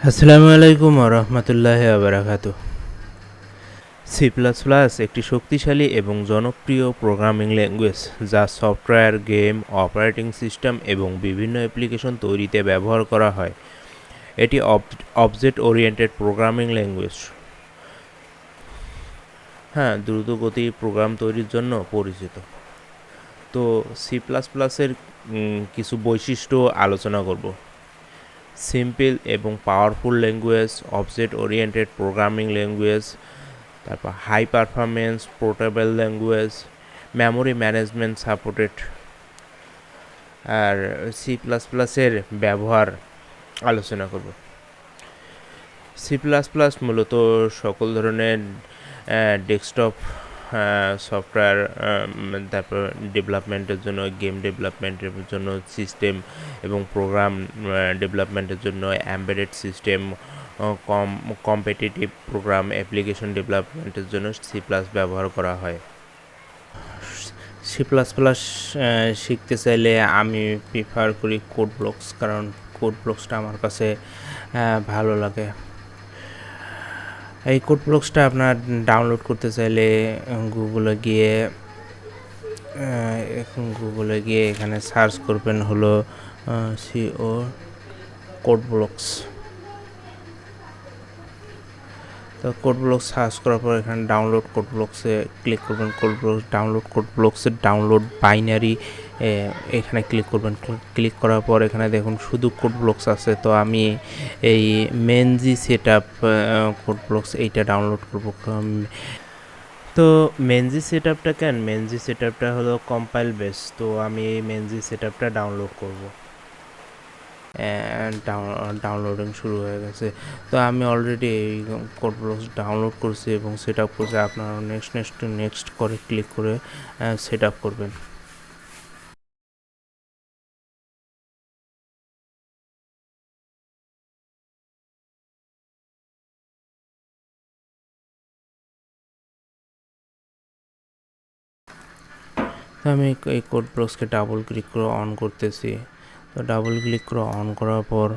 আসসালামু আলাইকুম রহমতুল্লাহি আবরাকাতু। সি প্লাস প্লাস একটি শক্তিশালী এবং জনপ্রিয় প্রোগ্রামিং ল্যাঙ্গুয়েজ যা সফটওয়্যার, গেম, অপারেটিং সিস্টেম এবং বিভিন্ন অ্যাপ্লিকেশন তৈরিতে ব্যবহার করা হয়। এটি অবজেক্ট ওরিয়েন্টেড প্রোগ্রামিং ল্যাঙ্গুয়েজ, দ্রুতগতির প্রোগ্রাম তৈরির জন্য পরিচিত। তো সি প্লাস প্লাসের কিছু বৈশিষ্ট্য আলোচনা করব। সিম্পল এবং powerful language, object oriented programming language, তারপর high performance portable language, memory management supported. আর সি প্লাস প্লাসের ব্যবহার আলোচনা করব। সি প্লাস প্লাস মূলত সকল ধরনের ডেস্কটপ সফটওয়্যার, তারপর ডেভেলপমেন্টের জন্য, গেম ডেভেলপমেন্টের জন্য, সিস্টেম এবং প্রোগ্রাম ডেভেলপমেন্টের জন্য, embedded system, competitive program, application ডেভেলপমেন্টের জন্য সি প্লাস ব্যবহার করা হয়। সি প্লাস প্লাস শিখতে চাইলে আমি প্রিফার করি কোড ব্লকস, কারণ কোড ব্লকসটা আমার কাছে ভালো লাগে। এই কোড ব্লকসটা আপনার ডাউনলোড করতে চাইলে গুগলে গিয়ে এখানে সার্চ করবেন হলো সিও কোড ব্লকস। তো কোড ব্লকস সার্চ করার পর এখানে ডাউনলোড কোড ব্লকসে ক্লিক করবেন। কোড ব্লকসের ডাউনলোড বাইনারি এখানে ক্লিক করবেন। ক্লিক করার পর এখানে দেখুন শুধু কোড ব্লকস আছে। তো আমি এই মেনজি সেটআপ কোড ব্লকস এইটা ডাউনলোড করব। তো মেনজি সেটআপটা হলো কম্পাইল বেস। তো আমি এই মেনজি সেটআপটা ডাউনলোড করব। ডাউনলোডিং শুরু হয়ে গেছে। তো আমি অলরেডি এই কোড ব্লকস ডাউনলোড করছি এবং সেট আপ করছি। আপনারা নেক্সট করে ক্লিক করে সেট আপ করবেন। তো আমি এই কোড ব্লকসকে ডাবল ক্লিক করে অন করতেছি। তো ডাবল ক্লিক করে অন করার পর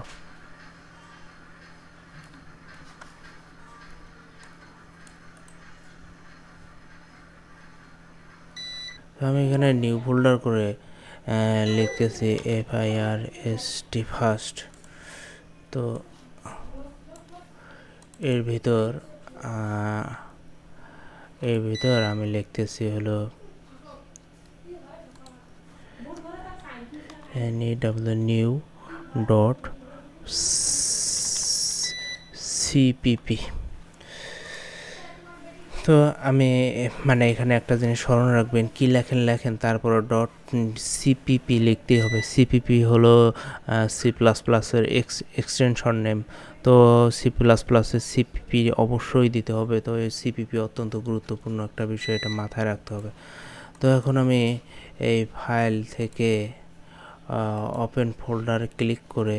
আমি এখানে নিউ ফোল্ডার করে লিখতেছি FIRST ফার্স্ট। তো এর ভিতর আমি লিখতেছি হলো new dot cpp। তো আমি এখানে একটা জিনিস স্মরণ রাখবেন, কি লেখেন তারপর ডট সিপিপি লিখতেই হবে। সিপিপি হলো সি প্লাস প্লাসের এক্সটেনশন নেম। তো সি প্লাস প্লাসের সিপিপি অবশ্যই দিতে হবে। তো এই সিপিপি অত্যন্ত গুরুত্বপূর্ণ একটা বিষয়, এটা মাথায় রাখতে হবে। তো এখন আমি এই ফাইল থেকে ওপেন ফোল্ডারে ক্লিক করে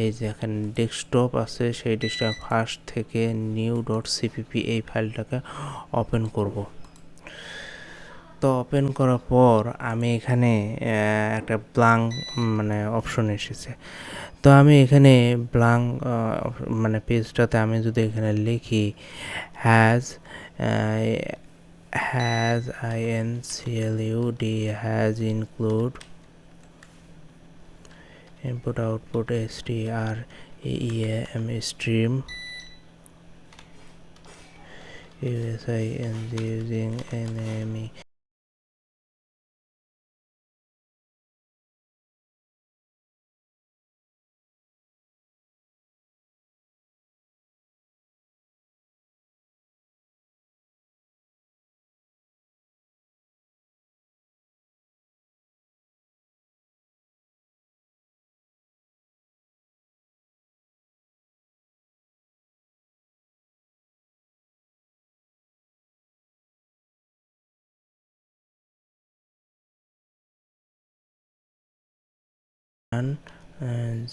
এই যে এখানে ডেস্কটপ আছে, সেই ডেস্কটপ ফার্স্ট থেকে নিউ ডট সিপিপি এই ফাইলটাকে ওপেন করব। তো ওপেন করার পর আমি এখানে একটা ব্লাঙ্ক অপশন এসেছে। তো আমি এখানে ব্লাঙ্ক পেজটাতে আমি যদি এখানে লিখি has INCLUD has include input output stream stream using enemy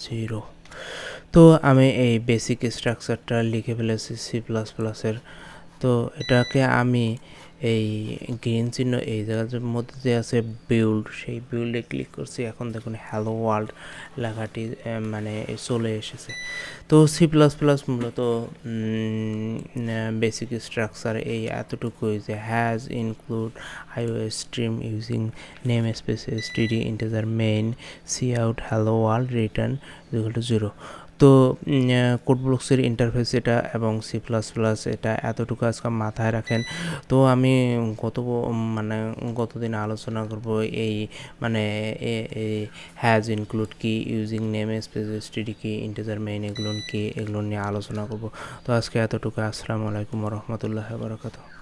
zero. তো আমি এই বেসিক স্ট্রাকচারটা লিখে ফেলেছি সি প্লাস প্লাসের। তো এটাকে আমি এই গ্রিন চিহ্ন এই জায়গার মধ্যে যে আছে বিল্ড, সেই বিল্ডে ক্লিক করছি। এখন দেখুন হ্যালো ওয়ার্ল্ড লেখাটি মানে চলে এসেছে। তো সি প্লাস প্লাস মূলত বেসিক স্ট্রাকচার এই এতটুকুই, যে has include iOS stream using name space std integer main C out hello world return equal to 0। তো কোড ব্লকসের ইন্টারফেস এটা এবং সি প্লাস প্লাস এটা এতটুকু আজকে মাথায় রাখেন। তো আমি মানে গতদিন আলোচনা করব এই মানে এই হ্যাজ ইনক্লুড কি, ইউজিং নেম স্পেস std কি, ইন্টিজার মেইন এগুলো কি, এগুলো নিয়ে আলোচনা করব। তো আজকে এতটুকু। আসসালামু আলাইকুম ওয়া রাহমাতুল্লাহি ওয়া বারাকাতুহু।